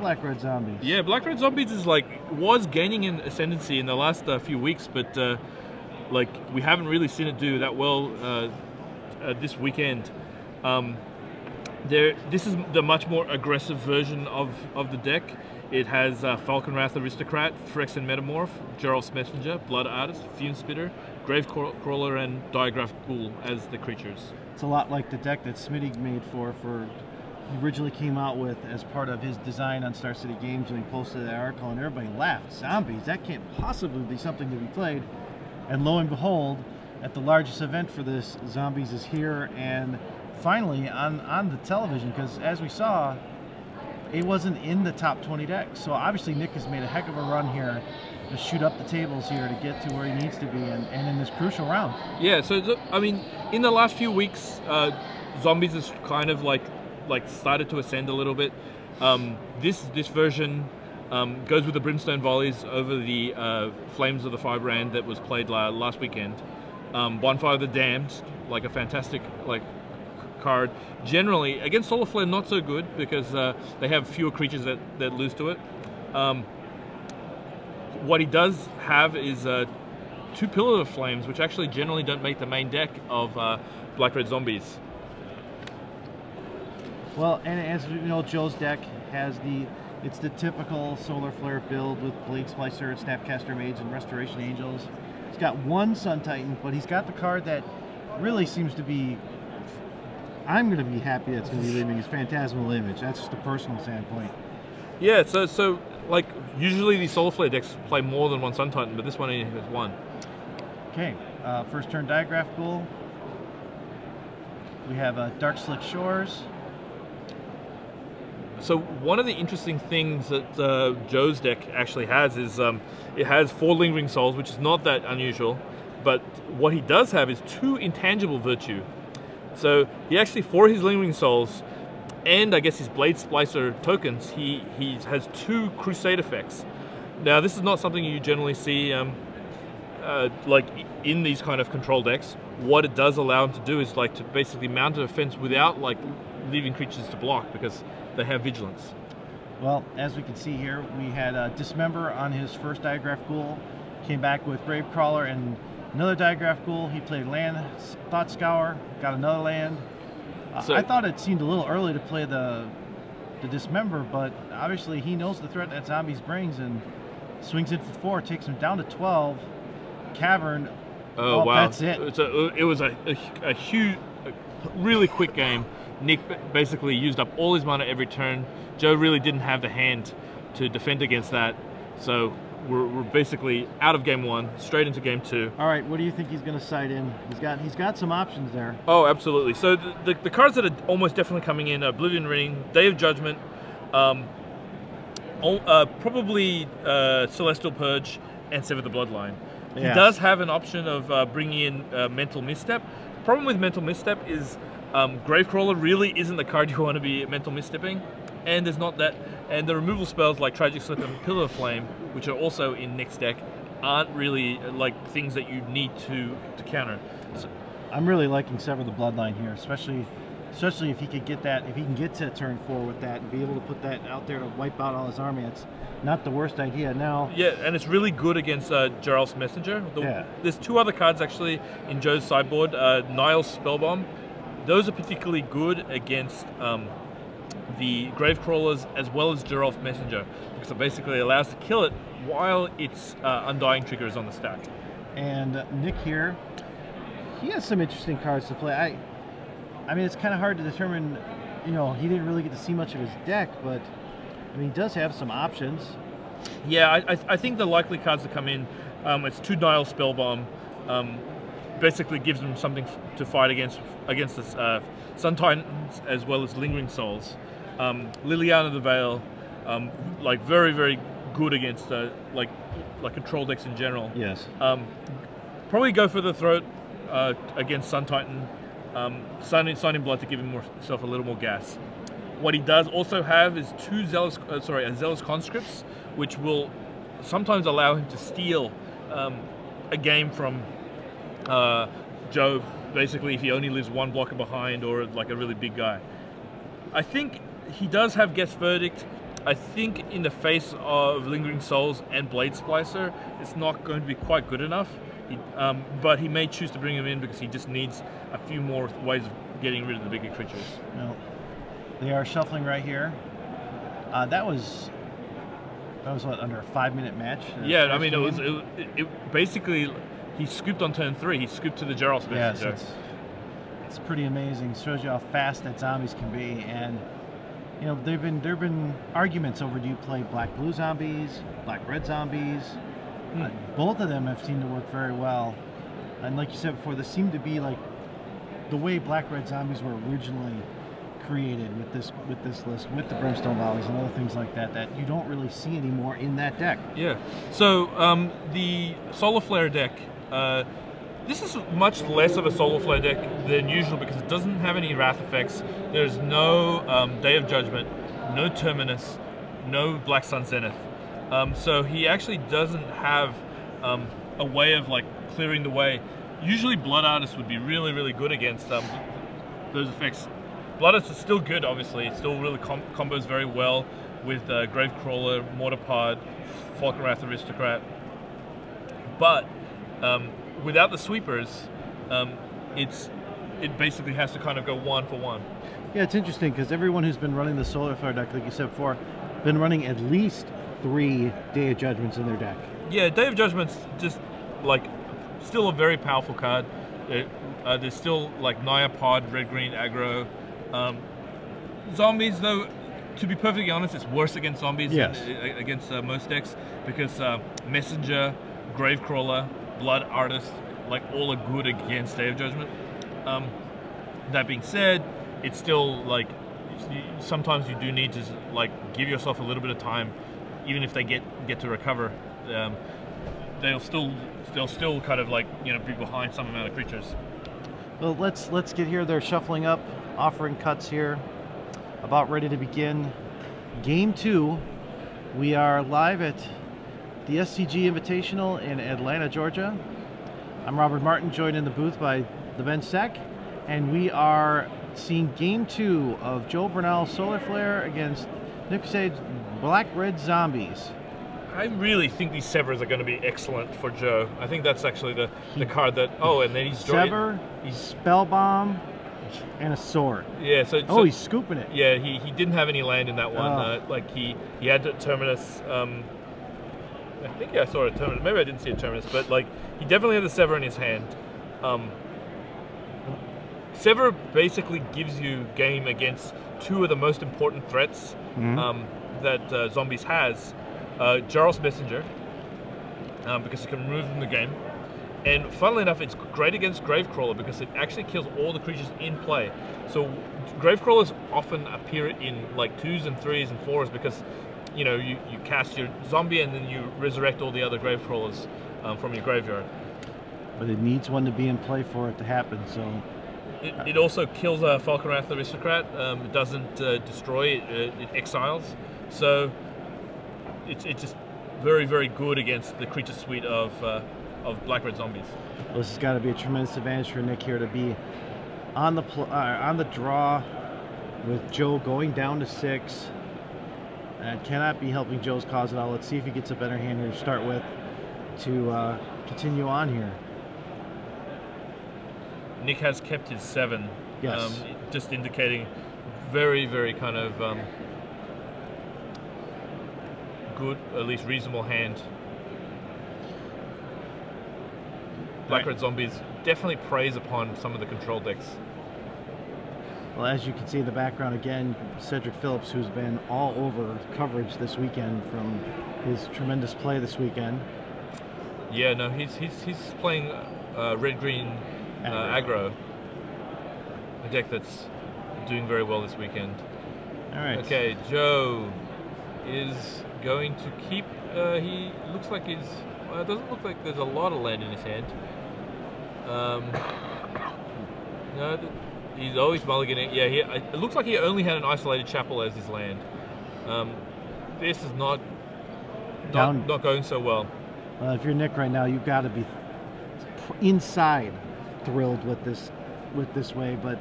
Black Red Zombies. Yeah, Black Red Zombies is was gaining in ascendancy in the last few weeks, but we haven't really seen it do that well this weekend. This is the much more aggressive version of the deck. It has Falcon Wrath Aristocrat, Phyrexian Metamorph, Geralf's Messenger, Blood Artist, Fume Spitter, Grave Crawler, and Diagraph Ghoul as the creatures. It's a lot like the deck that Smitty made for he originally came out with as part of his design on Star City Games when he posted that article, and everybody laughed. Zombies, that can't possibly be something to be played. And lo and behold, at the largest event for this, Zombies is here and finally on the television, because as we saw, it wasn't in the top 20 decks. So obviously Nick has made a heck of a run here to shoot up the tables here to get to where he needs to be, and in this crucial round. Yeah, so I mean, in the last few weeks, Zombies has kind of like started to ascend a little bit. This version goes with the Brimstone Volleys over the Flames of the Firebrand that was played last weekend. Bonfire of the Damned, like a fantastic card. Generally, against Solar Flare, not so good because they have fewer creatures that lose to it. What he does have is 2 Pillar of Flames, which actually generally don't make the main deck of Black Red Zombies. Well, and as you know, Joe's deck has it's the typical Solar Flare build with Blade Splicer, Snapcaster Mage, and Restoration Angels. He's got 1 Sun Titan, but he's got the card that really seems to be, I'm going to be happy that's going to be leaving, his Phantasmal Image. That's just a personal standpoint. Yeah, so usually these Solar Flare decks play more than 1 Sun Titan, but this one only has 1. Okay, first turn Diagraph Ghoul. We have Dark Slick Shores. So one of the interesting things that Joe's deck actually has is it has 4 Lingering Souls, which is not that unusual, but what he does have is 2 Intangible Virtue. So he actually, for his Lingering Souls, and I guess his Blade Splicer tokens, he has 2 Crusade effects. Now this is not something you generally see in these kind of control decks. What it does allow him to do is to basically mount a defense without leaving creatures to block, because they have vigilance. Well, as we can see here, we had Dismember on his first Diagraph Ghoul, came back with Gravecrawler and another Diagraph Ghoul. He played land, Thought Scour, got another land. So, I thought it seemed a little early to play the Dismember, but obviously he knows the threat that Zombies brings and swings in for 4, takes him down to 12. Cavern. Oh wow, that's it. It was a huge, really quick game. Nick basically used up all his mana every turn. Joe really didn't have the hand to defend against that, so we're basically out of game 1, straight into game 2. All right, what do you think he's going to side in? He's got some options there. Oh, absolutely. So the cards that are almost definitely coming in are Oblivion Ring, Day of Judgment, probably Celestial Purge, and Sever the Bloodline. He does have an option of bringing in Mental Misstep. The problem with Mental Misstep is Gravecrawler really isn't the card you want to be mental misstepping, and there's not that, and the removal spells like Tragic Slip and Pillar of Flame, which are also in Nick's deck, aren't really things that you need to counter. So, I'm really liking Sever the Bloodline here, especially if he could get that, if he can get to turn 4 with that and be able to put that out there to wipe out all his army. It's not the worst idea now. Yeah, and it's really good against Geralf's Messenger. There's 2 other cards actually in Joe's sideboard, Niall's Spellbomb. Those are particularly good against the Gravecrawlers as well as Geralf's Messenger, because it basically allows to kill it while its Undying trigger is on the stack. And Nick here, he has some interesting cards to play. I mean, it's kind of hard to determine, you know, he didn't really get to see much of his deck, but I mean, he does have some options. Yeah, I think the likely cards to come in, it's 2 Nile Spellbomb, basically gives them something to fight against the Sun Titans as well as Lingering Souls. Liliana the Veil, very, very good against control decks in general. Yes. Probably go for the throat against Sun Titan, Sun in Blood to give himself a little more gas. What he does also have is 2 Zealous Conscripts, which will sometimes allow him to steal a game from Joe, basically if he only lives 1 blocker behind or a really big guy. I think he does have Guest Verdict, I think in the face of Lingering Souls and Blade Splicer, it's not going to be quite good enough. But he may choose to bring him in because he just needs a few more ways of getting rid of the bigger creatures. Well, they are shuffling right here. That was what, under a 5-minute match? Yeah, I mean, it basically, he scooped on turn 3. He scooped to the Geralt Messenger. Yes, it's pretty amazing. Shows you how fast that zombies can be. And you know, there've been arguments over, do you play black-blue zombies, black-red zombies? Both of them have seemed to work very well. And like you said before, this seemed to be like the way black-red zombies were originally created with this list, with the Brimstone Volleys and other things like that, that you don't really see anymore in that deck. Yeah. So the Solar Flare deck, this is much less of a Solar Flare deck than usual because it doesn't have any Wrath effects. There's no Day of Judgment, no Terminus, no Black Sun Zenith. So he actually doesn't have a way of like clearing the way. Usually Blood Artist would be really, really good against those effects. Blood Artist is still good, obviously. It still really combos very well with Gravecrawler, Mortarpod, Falkenrath Aristocrat. But without the sweepers, it basically has to kind of go 1 for 1. Yeah, it's interesting because everyone who's been running the Solar Flare deck, like you said before, been running at least 3 Day of Judgments in their deck. Yeah, Day of Judgment's just like still a very powerful card. There's still like Nyapod, red-green aggro. Zombies, though, to be perfectly honest, it's worse against zombies than against most decks because Messenger, Gravecrawler, Blood Artist, like all are good against Day of Judgment. That being said, it's still like sometimes you do need to like give yourself a little bit of time, even if they get to recover. They'll still kind of like, you know, be behind some amount of creatures. Well, let's get here. They're shuffling up, offering cuts here. About ready to begin Game 2. We are live at the SCG Invitational in Atlanta, Georgia. I'm Robert Martin, joined in the booth by the Ben Sec, and we are seeing Game 2 of Joe Bernal Solar Flare against Nick Casade's Black-Red Zombies. I really think these Severs are going to be excellent for Joe. I think that's actually the card that... Oh, and then he's... Sever, Spellbomb, and a sword. Yeah, so he's scooping it. Yeah, he didn't have any land in that one. Like he had to Terminus. I think I saw a Terminus. Maybe I didn't see a Terminus, but like he definitely had the Sever in his hand. Sever basically gives you game against 2 of the most important threats that Zombies has. Geralt Messenger, because it can remove from the game. And funnily enough, it's great against Gravecrawler because it actually kills all the creatures in play. So Gravecrawlers often appear in like 2s and 3s and 4s because, you know, you cast your zombie and then you resurrect all the other Gravecrawlers from your graveyard. But it needs one to be in play for it to happen, so... It also kills a Falkenrath Aristocrat. It doesn't destroy, it exiles. So it's just very, very good against the creature suite of Black-Red Zombies. Well, this has got to be a tremendous advantage for Nick here to be on the draw with Joe going down to 6. Cannot be helping Joe's cause at all. Let's see if he gets a better hand here to start with to continue on here. Nick has kept his 7. Yes. Just indicating very, very kind of good, at least reasonable hand. Black-Red Zombies definitely preys upon some of the control decks. Well, as you can see in the background again, Cedric Phillips, who's been all over coverage this weekend from his tremendous play this weekend. Yeah, no, he's playing red-green aggro, a deck that's doing very well this weekend. All right. Okay, Joe is going to keep. He looks like he's. Well, it doesn't look like there's a lot of land in his hand. No, he's always mulliganing. Yeah, it looks like he only had an isolated chapel as his land. This is not going so well. Well, if you're Nick right now, you've got to be inside thrilled with this way, but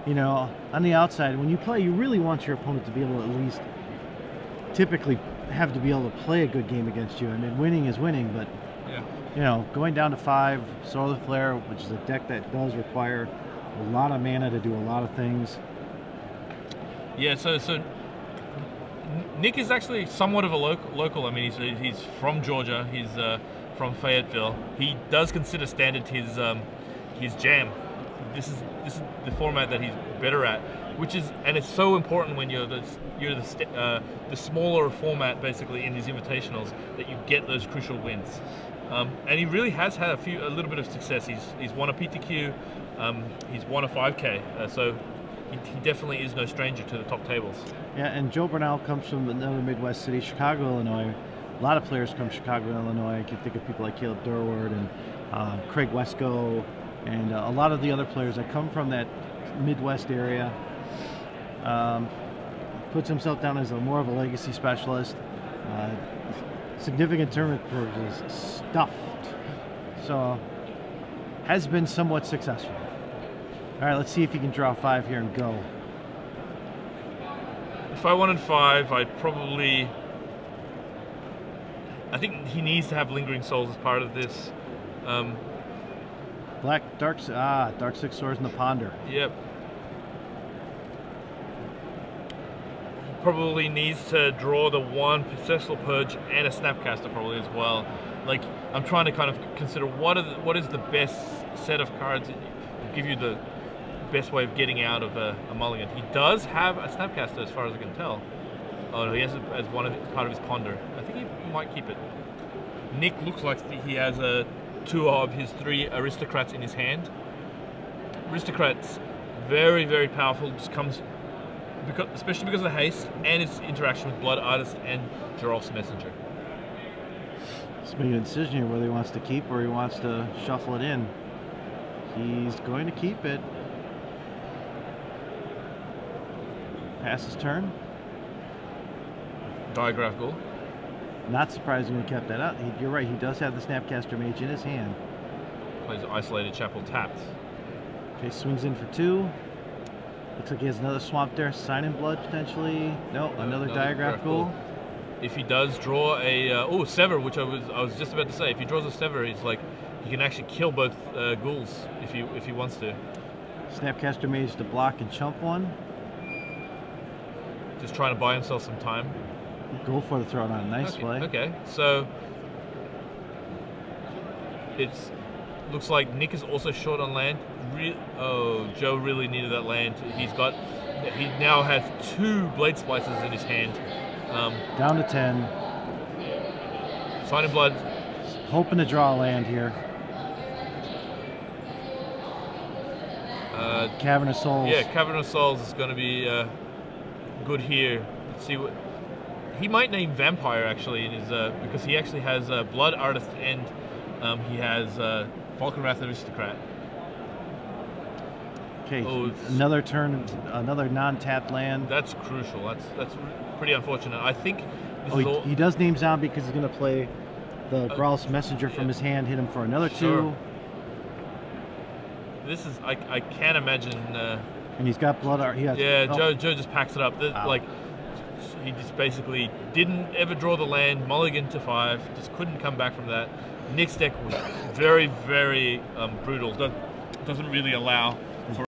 you know, on the outside, when you play, you really want your opponent to be able to at least typically have to be able to play a good game against you. I mean, winning is winning, but Yeah. you know, going down to 5, Solar Flare, which is a deck that does require a lot of mana to do a lot of things. Yeah, so Nick is actually somewhat of a local. I mean, he's from Georgia. He's from Fayetteville. He does consider Standard his jam. This is the format that he's better at, and it's so important when you're the smaller format basically in these invitationals that you get those crucial wins. And he really has had a little bit of success. He's won a PTQ, he's won a 5K, so he definitely is no stranger to the top tables. Yeah, and Joe Bernal comes from another Midwest city, Chicago, Illinois. A lot of players come from Chicago, Illinois. I can think of people like Caleb Durward and Craig Wesco, and a lot of the other players that come from that Midwest area. Puts himself down as more of a legacy specialist. Significant tournament purchases, stuffed. So, has been somewhat successful. All right, let's see if he can draw 5 here and go. If I wanted 5, I think he needs to have Lingering Souls as part of this. Dark 6 Swords in the Ponder. Yep. Probably needs to draw the 1 Successful Purge and a Snapcaster probably as well. Like, I'm trying to kind of consider what is the best set of cards that give you the best way of getting out of a mulligan. He does have a Snapcaster as far as I can tell. Oh no, he has it as part of his Ponder. I think he might keep it. Nick looks like he has 2 of his 3 Aristocrats in his hand. Aristocrats, very, very powerful, just comes especially because of the haste and its interaction with Blood Artist and Geralf's Messenger. He's making a decision here whether he wants to keep or he wants to shuffle it in. He's going to keep it. Pass his turn. Diagraph Ghoul. Not surprising he kept that up. You're right, he does have the Snapcaster Mage in his hand. Plays Isolated Chapel tapped. Okay, swings in for 2. Looks like he has another Swamp there. Sign in Blood potentially. No, another Diagraph Ghoul. If he does draw a Sever, which I was just about to say, if he draws a Sever, he's like he can actually kill both ghouls if he wants to. Snapcaster Mage to block and chump 1. Just trying to buy himself some time. Go for the throw on a nice play. Okay, so looks like Nick is also short on land. Joe really needed that land. He now has 2 Blade Splices in his hand. Down to 10. Sign in Blood. Hoping to draw a land here. Cavern of Souls. Yeah, Cavern of Souls is going to be good here. Let's see what he might name Vampire actually in his because he actually has Blood Artist and he has Falkenrath Aristocrat. Okay, another turn, another non-tapped land. That's crucial. That's pretty unfortunate. I think. He does name Zombie because he's going to play the Growl's Messenger from his hand, hit him for another 2. This is I can't imagine. And he's got Blood Art. Joe just packs it up. Wow. Like he just basically didn't ever draw the land. Mulligan to 5. Just couldn't come back from that. Nick's deck was very, very brutal. Doesn't really allow